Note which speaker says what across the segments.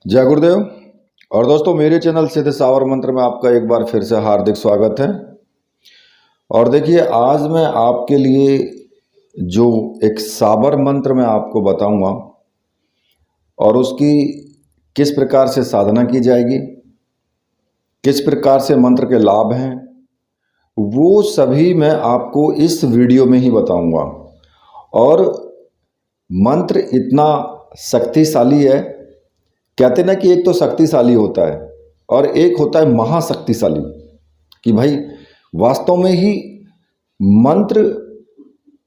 Speaker 1: जय गुरुदेव। और दोस्तों, मेरे चैनल सिद्ध सावर मंत्र में आपका एक बार फिर से हार्दिक स्वागत है। और देखिए, आज मैं आपके लिए जो एक साबर मंत्र मैं आपको बताऊंगा और उसकी किस प्रकार से साधना की जाएगी, किस प्रकार से मंत्र के लाभ हैं, वो सभी मैं आपको इस वीडियो में ही बताऊंगा। और मंत्र इतना शक्तिशाली है, कहते ना कि एक तो शक्तिशाली होता है और एक होता है महाशक्तिशाली। कि भाई वास्तव में ही मंत्र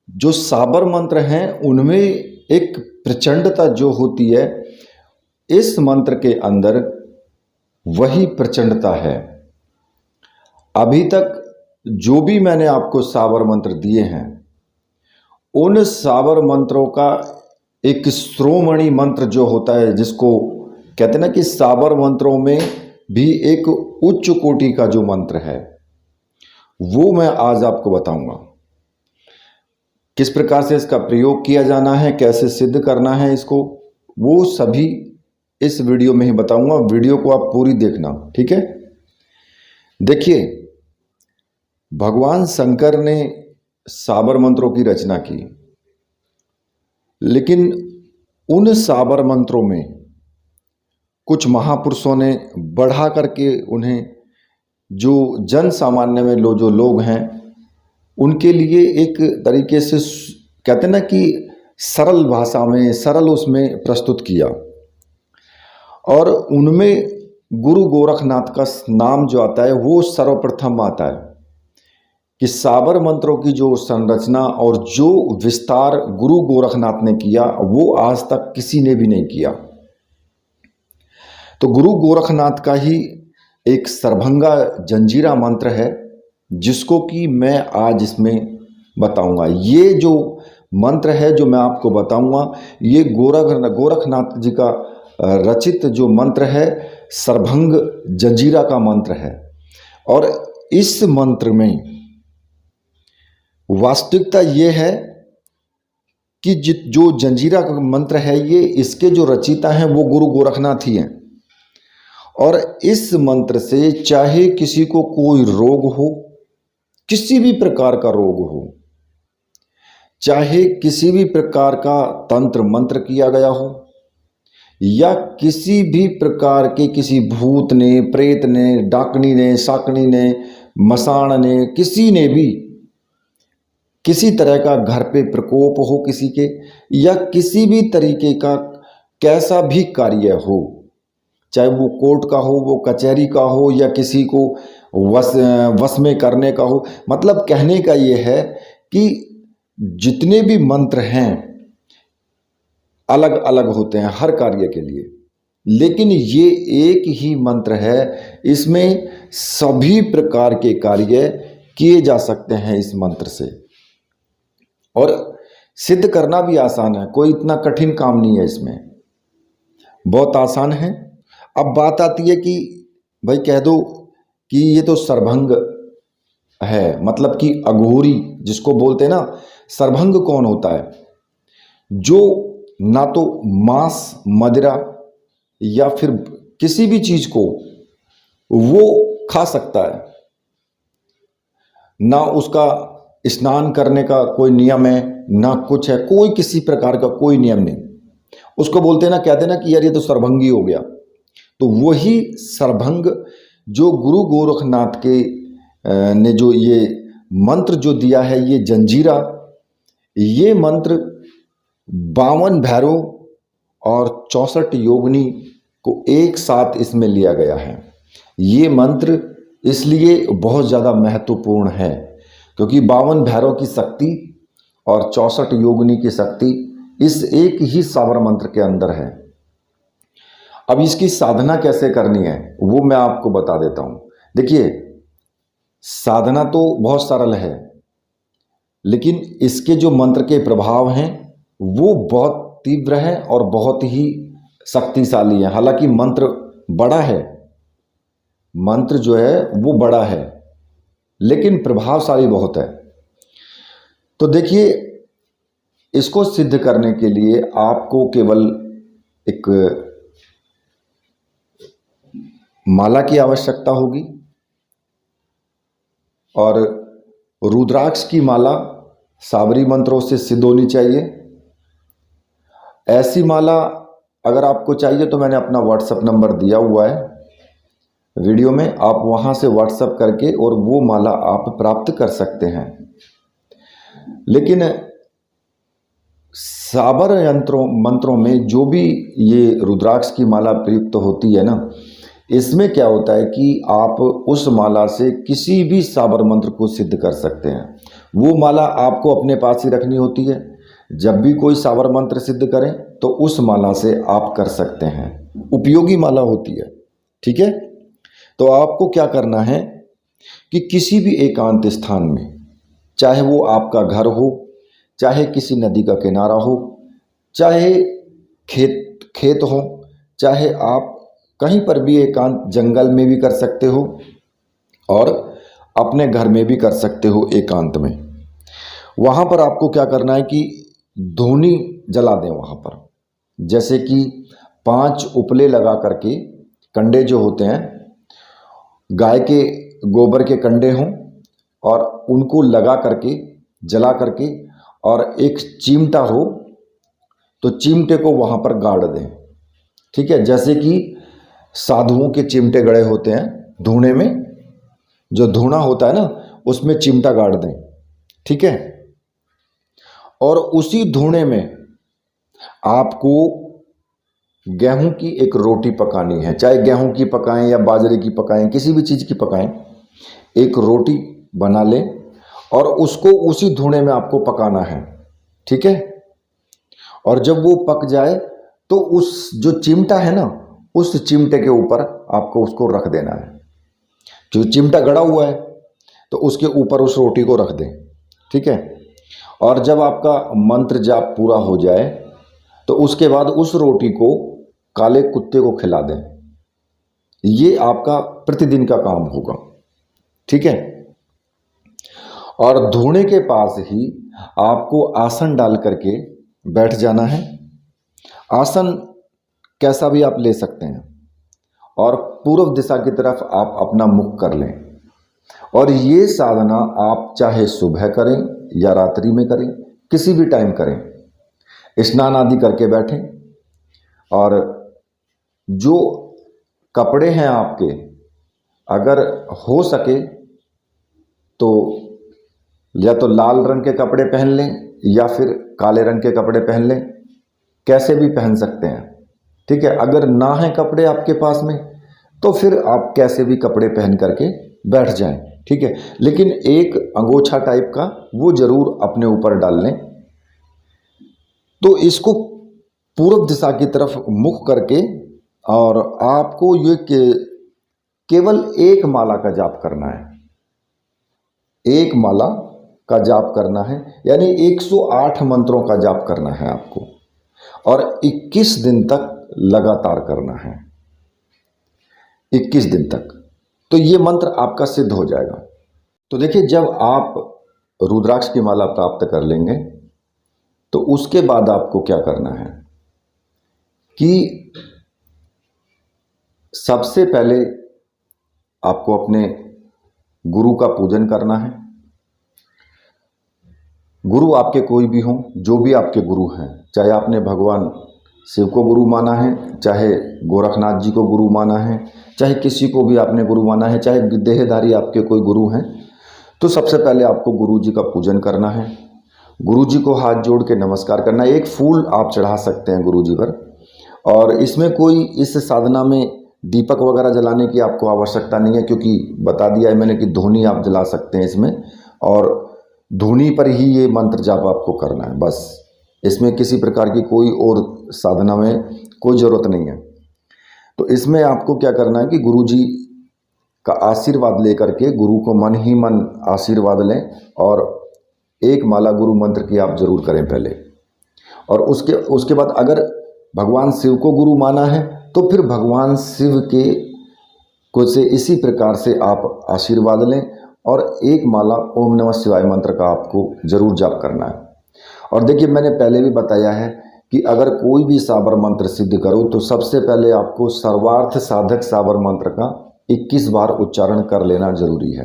Speaker 1: जो साबर मंत्र हैं उनमें एक प्रचंडता जो होती है, इस मंत्र के अंदर वही प्रचंडता है। अभी तक जो भी मैंने आपको साबर मंत्र दिए हैं, उन साबर मंत्रों का एक श्रोमणि मंत्र जो होता है, जिसको कहते हैं ना कि साबर मंत्रों में भी एक उच्च कोटि का जो मंत्र है, वो मैं आज आपको बताऊंगा। किस प्रकार से इसका प्रयोग किया जाना है, कैसे सिद्ध करना है इसको, वो सभी इस वीडियो में ही बताऊंगा। वीडियो को आप पूरी देखना, ठीक है। देखिए, भगवान शंकर ने साबर मंत्रों की रचना की, लेकिन उन साबर मंत्रों में कुछ महापुरुषों ने बढ़ा करके उन्हें जो जन सामान्य में जो लोग हैं उनके लिए एक तरीके से कहते हैं ना कि सरल भाषा में, सरल उसमें प्रस्तुत किया। और उनमें गुरु गोरखनाथ का नाम जो आता है वो सर्वप्रथम आता है। कि साबर मंत्रों की जो संरचना और जो विस्तार गुरु गोरखनाथ ने किया, वो आज तक किसी ने भी नहीं किया। तो गुरु गोरखनाथ का ही एक सरभंगा जंजीरा मंत्र है, जिसको कि मैं आज इसमें बताऊंगा। ये जो मंत्र है जो मैं आपको बताऊंगा, ये गोरखनाथ जी का रचित जो मंत्र है, सरभंग जंजीरा का मंत्र है। और इस मंत्र में वास्तविकता ये है कि जो जंजीरा का मंत्र है, ये इसके जो रचयिता हैं वो गुरु गोरखनाथ ही हैं। और इस मंत्र से चाहे किसी को कोई रोग हो, किसी भी प्रकार का रोग हो, चाहे किसी भी प्रकार का तंत्र मंत्र किया गया हो, या किसी भी प्रकार के किसी भूत ने, प्रेत ने, डाकनी ने, साकनी ने, मसाण ने, किसी ने भी किसी तरह का घर पे प्रकोप हो किसी के, या किसी भी तरीके का कैसा भी कार्य हो, चाहे वो कोर्ट का हो, वो कचहरी का हो, या किसी को वश में करने का हो। मतलब कहने का ये है कि जितने भी मंत्र हैं अलग अलग होते हैं हर कार्य के लिए, लेकिन ये एक ही मंत्र है, इसमें सभी प्रकार के कार्य किए जा सकते हैं इस मंत्र से। और सिद्ध करना भी आसान है, कोई इतना कठिन काम नहीं है इसमें, बहुत आसान है। अब बात आती है कि भाई कह दो कि ये तो सरभंग है, मतलब कि अघोरी जिसको बोलते हैं ना। सरभंग कौन होता है? जो ना तो मांस, मदिरा या फिर किसी भी चीज को वो खा सकता है, ना उसका स्नान करने का कोई नियम है, ना कुछ है, कोई किसी प्रकार का कोई नियम नहीं। उसको बोलते हैं ना, कहते हैं ना कि यार ये तो सरभंगी हो गया। तो वही सरभंग जो गुरु गोरखनाथ के ने जो ये मंत्र जो दिया है, ये जंजीरा, ये मंत्र 52 भैरव और 64 योगिनी को एक साथ इसमें लिया गया है। ये मंत्र इसलिए बहुत ज़्यादा महत्वपूर्ण है क्योंकि 52 भैरव की शक्ति और 64 योगिनी की शक्ति इस एक ही साबर मंत्र के अंदर है। अब इसकी साधना कैसे करनी है वो मैं आपको बता देता हूं। देखिए, साधना तो बहुत सरल है, लेकिन इसके जो मंत्र के प्रभाव हैं वो बहुत तीव्र है और बहुत ही शक्तिशाली है। हालांकि मंत्र बड़ा है, मंत्र जो है वो बड़ा है, लेकिन प्रभावशाली बहुत है। तो देखिए, इसको सिद्ध करने के लिए आपको केवल एक माला की आवश्यकता होगी और रुद्राक्ष की माला साबरी मंत्रों से सिद्ध होनी चाहिए। ऐसी माला अगर आपको चाहिए तो मैंने अपना व्हाट्सएप नंबर दिया हुआ है वीडियो में, आप वहां से व्हाट्सएप करके और वो माला आप प्राप्त कर सकते हैं। लेकिन साबर मंत्रों में जो भी ये रुद्राक्ष की माला प्रयुक्त होती है ना, इसमें क्या होता है कि आप उस माला से किसी भी साबर मंत्र को सिद्ध कर सकते हैं। वो माला आपको अपने पास ही रखनी होती है। जब भी कोई साबर मंत्र सिद्ध करें तो उस माला से आप कर सकते हैं। उपयोगी माला होती है, ठीक है। तो आपको क्या करना है कि किसी भी एकांत स्थान में, चाहे वो आपका घर हो, चाहे किसी नदी का किनारा हो, चाहे खेत हो, चाहे आप कहीं पर भी एकांत जंगल में भी कर सकते हो और अपने घर में भी कर सकते हो एकांत में। वहाँ पर आपको क्या करना है कि धूनी जला दें वहाँ पर, जैसे कि 5 उपले लगा करके, कंडे जो होते हैं गाय के गोबर के कंडे हों, और उनको लगा करके जला करके, और एक चिमटा हो तो चिमटे को वहाँ पर गाड़ दें, ठीक है। जैसे कि साधुओं के चिमटे गड़े होते हैं धूने में, जो धूना होता है ना उसमें चिमटा गाड़ दें, ठीक है। और उसी धूने में आपको गेहूं की एक रोटी पकानी है, चाहे गेहूं की पकाएं या बाजरे की पकाएं, किसी भी चीज़ की पकाएं। एक रोटी बना लें और उसको उसी धूने में आपको पकाना है, ठीक है। और जब वो पक जाए तो उस जो चिमटा है ना, उस चिमटे के ऊपर आपको उसको रख देना है। जो चिमटा गड़ा हुआ है तो उसके ऊपर उस रोटी को रख दें, ठीक है। और जब आपका मंत्र जाप पूरा हो जाए तो उसके बाद उस रोटी को काले कुत्ते को खिला दें। ये आपका प्रतिदिन का काम होगा, ठीक है। और धूने के पास ही आपको आसन डाल करके बैठ जाना है। आसन कैसा भी आप ले सकते हैं और पूर्व दिशा की तरफ आप अपना मुख कर लें। और ये साधना आप चाहे सुबह करें या रात्रि में करें, किसी भी टाइम करें। स्नान आदि करके बैठें और जो कपड़े हैं आपके, अगर हो सके तो या तो लाल रंग के कपड़े पहन लें या फिर काले रंग के कपड़े पहन लें, कैसे भी पहन सकते हैं, ठीक है। अगर ना है कपड़े आपके पास में तो फिर आप कैसे भी कपड़े पहन करके बैठ जाएं, ठीक है। लेकिन एक अंगोछा टाइप का वो जरूर अपने ऊपर डाल लें। तो इसको पूर्व दिशा की तरफ मुख करके, और आपको ये केवल एक माला का जाप करना है। एक माला का जाप करना है, यानी 108 मंत्रों का जाप करना है आपको, और 21 दिन तक लगातार करना है, 21 दिन तक। तो ये मंत्र आपका सिद्ध हो जाएगा। तो देखिए, जब आप रुद्राक्ष की माला प्राप्त कर लेंगे तो उसके बाद आपको क्या करना है कि सबसे पहले आपको अपने गुरु का पूजन करना है। गुरु आपके कोई भी हों, जो भी आपके गुरु हैं, चाहे आपने भगवान शिव को गुरु माना है, चाहे गोरखनाथ जी को गुरु माना है, चाहे किसी को भी आपने गुरु माना है, चाहे देहधारी आपके कोई गुरु हैं, तो सबसे पहले आपको गुरु जी का पूजन करना है। गुरु जी को हाथ जोड़ के नमस्कार करना है। एक फूल आप चढ़ा सकते हैं गुरु जी पर, और इसमें कोई इस साधना में दीपक वगैरह जलाने की आपको आवश्यकता नहीं है, क्योंकि बता दिया है मैंने कि धूनी आप जला सकते हैं इसमें, और धूनी पर ही ये मंत्र जाप आपको करना है बस। इसमें किसी प्रकार की कोई और साधना में कोई ज़रूरत नहीं है। तो इसमें आपको क्या करना है कि गुरु जी का आशीर्वाद लेकर के गुरु को मन ही मन आशीर्वाद लें, और एक माला गुरु मंत्र की आप जरूर करें पहले। और उसके बाद अगर भगवान शिव को गुरु माना है तो फिर भगवान शिव के को से इसी प्रकार से आप आशीर्वाद लें, और एक माला ओम नमः शिवाय मंत्र का आपको जरूर जाप करना है। और देखिए, मैंने पहले भी बताया है कि अगर कोई भी साबर मंत्र सिद्ध करो तो सबसे पहले आपको सर्वार्थ साधक साबर मंत्र का 21 बार उच्चारण कर लेना जरूरी है।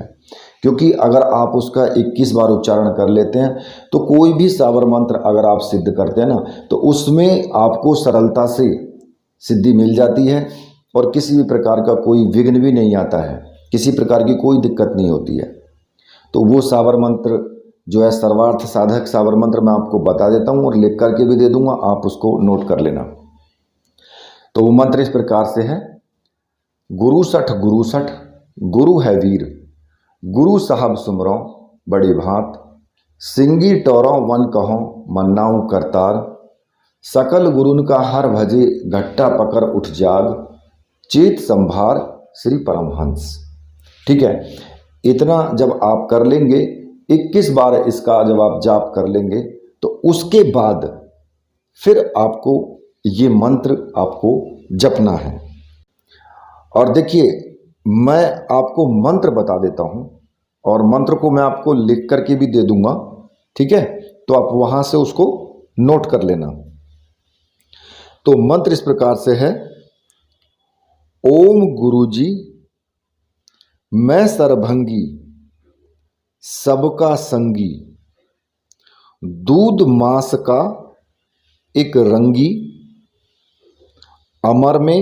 Speaker 1: क्योंकि अगर आप उसका 21 बार उच्चारण कर लेते हैं तो कोई भी साबर मंत्र अगर आप सिद्ध करते हैं ना तो उसमें आपको सरलता से सिद्धि मिल जाती है और किसी भी प्रकार का कोई विघ्न भी नहीं आता है, किसी प्रकार की कोई दिक्कत नहीं होती है। तो वो साबर मंत्र जो है सर्वार्थ साधक साबर मंत्र मैं आपको बता देता हूँ और लिख करके भी दे दूंगा, आप उसको नोट कर लेना। तो वो मंत्र इस प्रकार से है, गुरु सठ गुरु है वीर, गुरु साहब सुमरो बड़ी भांत, सिंगी टोरों वन कहो मन्नाऊ करतार, सकल गुरुन का हर भजे घट्टा पकड़ उठ जाग, चेत संभार श्री परमहंस। ठीक है, इतना जब आप कर लेंगे, 21 बार इसका जब आप जाप कर लेंगे तो उसके बाद फिर आपको ये मंत्र आपको जपना है। और देखिए मैं आपको मंत्र बता देता हूं और मंत्र को मैं आपको लिख करके भी दे दूंगा, ठीक है, तो आप वहां से उसको नोट कर लेना। तो मंत्र इस प्रकार से है, ओम गुरुजी मैं सरभंगी सबका संगी, दूध मास का एक रंगी, अमर में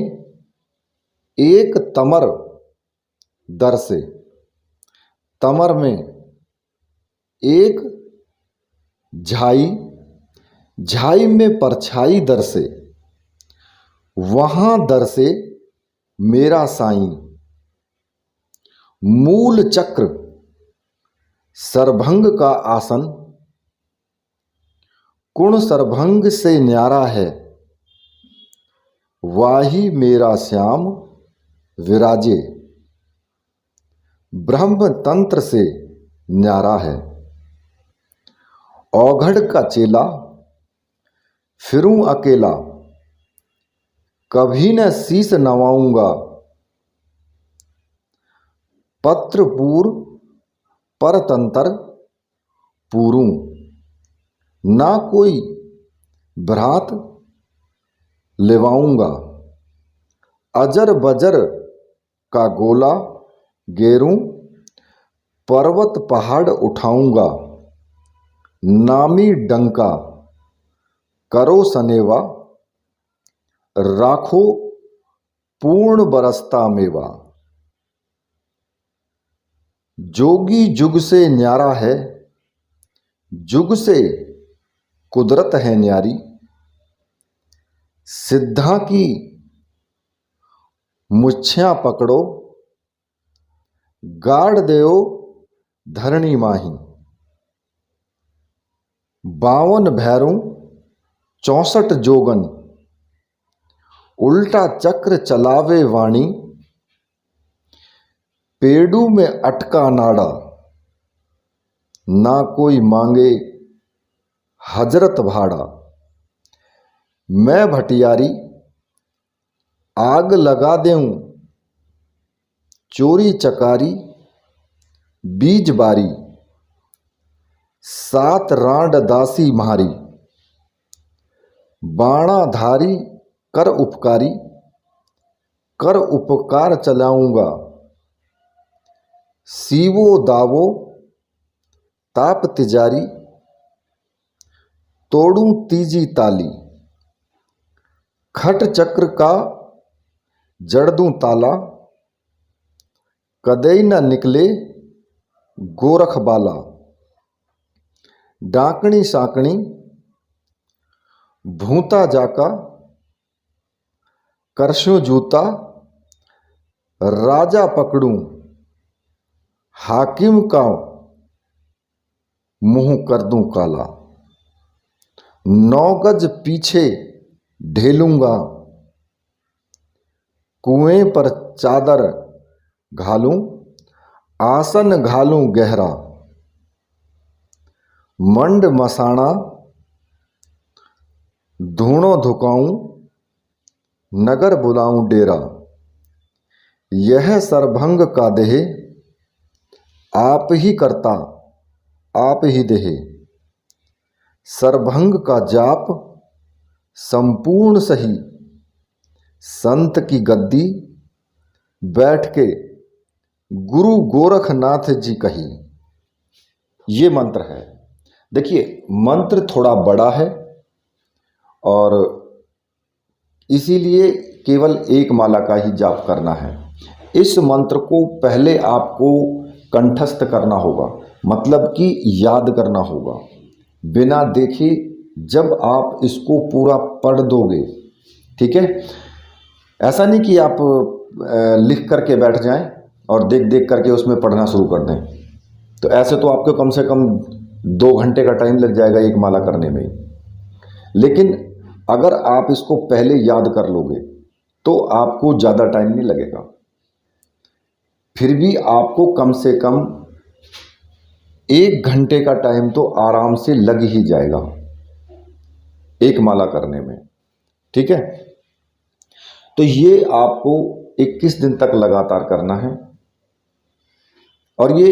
Speaker 1: एक तमर दर से, तमर में एक झाई, झाई में परछाई दर से, वहां दर से मेरा साईं, मूल चक्र सरभंग का आसन, कुण सरभंग से न्यारा है, वाही मेरा श्याम विराजे, ब्रह्म तंत्र से न्यारा है, औघड़ का चेला फिरूं अकेला, कभी न शीस नवाऊंगा, पत्रपूर परतंत्र पूरूं, ना कोई भ्रात लेवाऊंगा, अजर बजर का गोला गेरूं, पर्वत पहाड़ उठाऊंगा, नामी डंका करो सनेवा, राखो पूर्ण बरसता मेवा, जोगी जुग से न्यारा है, जुग से कुदरत है न्यारी, सिद्धा की मुच्छियां पकड़ो, गाड़ देओ धरणी माही, 52 भैरों 64 जोगन, उल्टा चक्र चलावे वाणी, पेड़ू में अटका नाड़ा, ना कोई मांगे हजरत भाड़ा, मैं भटियारी आग लगा देऊं, चोरी चकारी बीज बारी, 7 रांड दासी मारी, बाणाधारी कर उपकारी, कर उपकार चलाऊंगा, सीवो दावो ताप तिजारी, तोड़ूं तीजी ताली, खट चक्र का जड़ दूं ताला, कदई न निकले गोरख बाला, डाकणी साकणी भूता जाका, करशो जूता राजा पकड़ूं, हाकिम का मुंह कर दूं काला, 9 गज पीछे ढेलूंगा, कुएं पर चादर घालूं, आसन घालूं गहरा, मंड मसाणा धूणों धुकाऊं, नगर बुलाऊं डेरा, यह सरभंग का देह आप ही करता आप ही देहे, सरभंग का जाप संपूर्ण सही संत की गद्दी बैठ के गुरु गोरखनाथ जी कही। ये मंत्र है। देखिए, मंत्र थोड़ा बड़ा है और इसीलिए केवल एक माला का ही जाप करना है। इस मंत्र को पहले आपको कंठस्थ करना होगा, मतलब कि याद करना होगा बिना देखे। जब आप इसको पूरा पढ़ दोगे, ठीक है, ऐसा नहीं कि आप लिख करके बैठ जाएं और देख देख करके उसमें पढ़ना शुरू कर दें। तो ऐसे तो आपको कम से कम 2 घंटे का टाइम लग जाएगा एक माला करने में। लेकिन अगर आप इसको पहले याद कर लोगे तो आपको ज़्यादा टाइम नहीं लगेगा। फिर भी आपको कम से कम 1 घंटे का टाइम तो आराम से लग ही जाएगा एक माला करने में, ठीक है। तो ये आपको 21 दिन तक लगातार करना है। और ये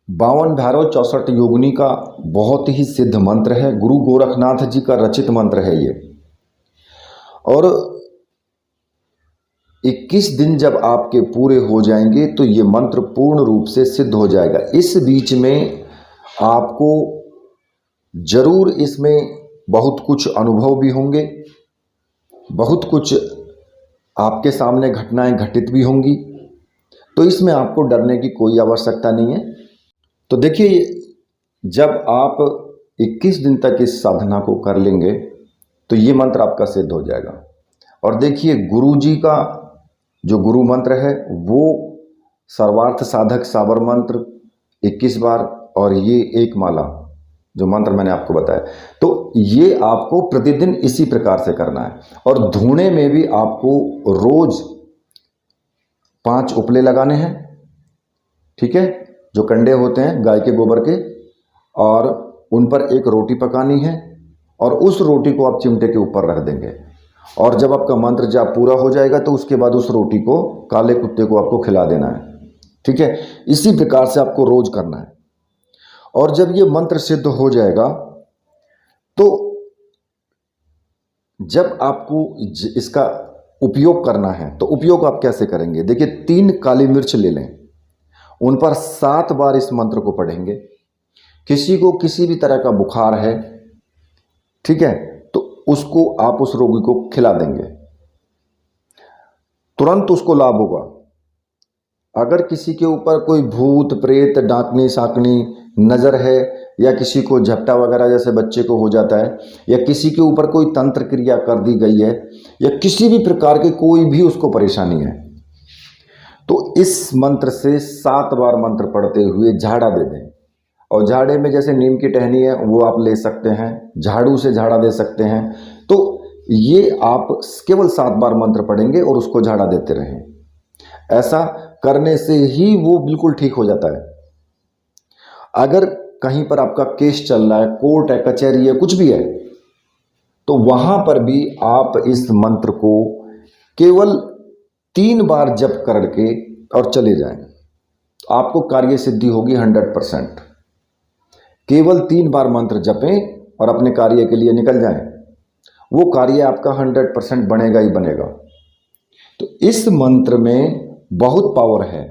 Speaker 1: 52 भैरव 64 योगिनी का बहुत ही सिद्ध मंत्र है, गुरु गोरखनाथ जी का रचित मंत्र है ये। और 21 दिन जब आपके पूरे हो जाएंगे तो ये मंत्र पूर्ण रूप से सिद्ध हो जाएगा। इस बीच में आपको जरूर इसमें बहुत कुछ अनुभव भी होंगे, बहुत कुछ आपके सामने घटनाएं घटित भी होंगी। तो इसमें आपको डरने की कोई आवश्यकता नहीं है। तो देखिए, जब आप 21 दिन तक इस साधना को कर लेंगे तो ये मंत्र आपका सिद्ध हो जाएगा। और देखिए, गुरु जी का जो गुरु मंत्र है वो सर्वार्थ साधक साबर मंत्र 21 बार, और ये एक माला जो मंत्र मैंने आपको बताया, तो ये आपको प्रतिदिन इसी प्रकार से करना है। और धूने में भी आपको रोज 5 उपले लगाने हैं, ठीक है, जो कंडे होते हैं गाय के गोबर के, और उन पर एक रोटी पकानी है और उस रोटी को आप चिमटे के ऊपर रख देंगे। और जब आपका मंत्र जाप पूरा हो जाएगा तो उसके बाद उस रोटी को काले कुत्ते को आपको खिला देना है, ठीक है। इसी प्रकार से आपको रोज करना है। और जब ये मंत्र सिद्ध हो जाएगा तो जब आपको इसका उपयोग करना है तो उपयोग आप कैसे करेंगे। देखिए, 3 काली मिर्च ले लें, उन पर 7 बार इस मंत्र को पढ़ेंगे। किसी को किसी भी तरह का बुखार है, ठीक है, तो उसको आप उस रोगी को खिला देंगे, तुरंत उसको लाभ होगा। अगर किसी के ऊपर कोई भूत प्रेत डांकनी साकनी नज़र है, या किसी को झपटा वगैरह जैसे बच्चे को हो जाता है, या किसी के ऊपर कोई तंत्र क्रिया कर दी गई है, या किसी भी प्रकार की कोई भी उसको परेशानी है, तो इस मंत्र से 7 बार मंत्र पढ़ते हुए झाड़ा दे दें। और झाड़े में जैसे नीम की टहनी है वो आप ले सकते हैं, झाड़ू से झाड़ा दे सकते हैं। तो ये आप केवल 7 बार मंत्र पढ़ेंगे और उसको झाड़ा देते रहें। ऐसा करने से ही वो बिल्कुल ठीक हो जाता है। अगर कहीं पर आपका केस चल रहा है, कोर्ट है, कचहरी है, कुछ भी है, तो वहां पर भी आप इस मंत्र को केवल 3 बार जप करके और चले जाएं, आपको कार्य सिद्धि होगी 100%। केवल 3 बार मंत्र जपें और अपने कार्य के लिए निकल जाएं, वो कार्य आपका 100% बनेगा ही बनेगा। तो इस मंत्र में बहुत पावर है।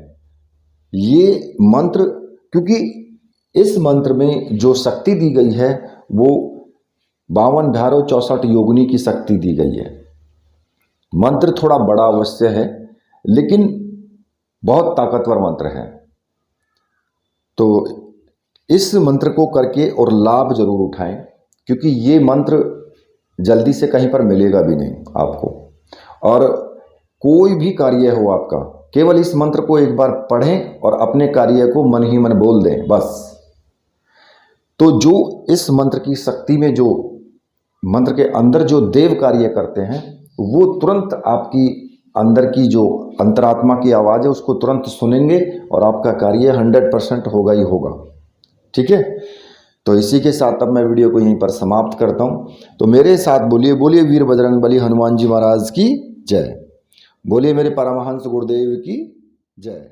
Speaker 1: ये मंत्र, क्योंकि इस मंत्र में जो शक्ति दी गई है वो 52 भैरव 64 योगिनी की शक्ति दी गई है। मंत्र थोड़ा बड़ा अवश्य है, लेकिन बहुत ताकतवर मंत्र है। तो इस मंत्र को करके और लाभ जरूर उठाएं, क्योंकि ये मंत्र जल्दी से कहीं पर मिलेगा भी नहीं आपको। और कोई भी कार्य हो आपका, केवल इस मंत्र को एक बार पढ़ें और अपने कार्य को मन ही मन बोल दें बस। तो जो इस मंत्र की शक्ति में, जो मंत्र के अंदर जो देव कार्य करते हैं, वो तुरंत आपकी अंदर की जो अंतरात्मा की आवाज़ है उसको तुरंत सुनेंगे और आपका कार्य 100% होगा ही होगा, ठीक है। तो इसी के साथ अब मैं वीडियो को यहीं पर समाप्त करता हूँ। तो मेरे साथ बोलिए, बोलिए वीर बजरंग बली हनुमान जी महाराज की जय। बोलिए मेरे परमहंस गुरुदेव की जय।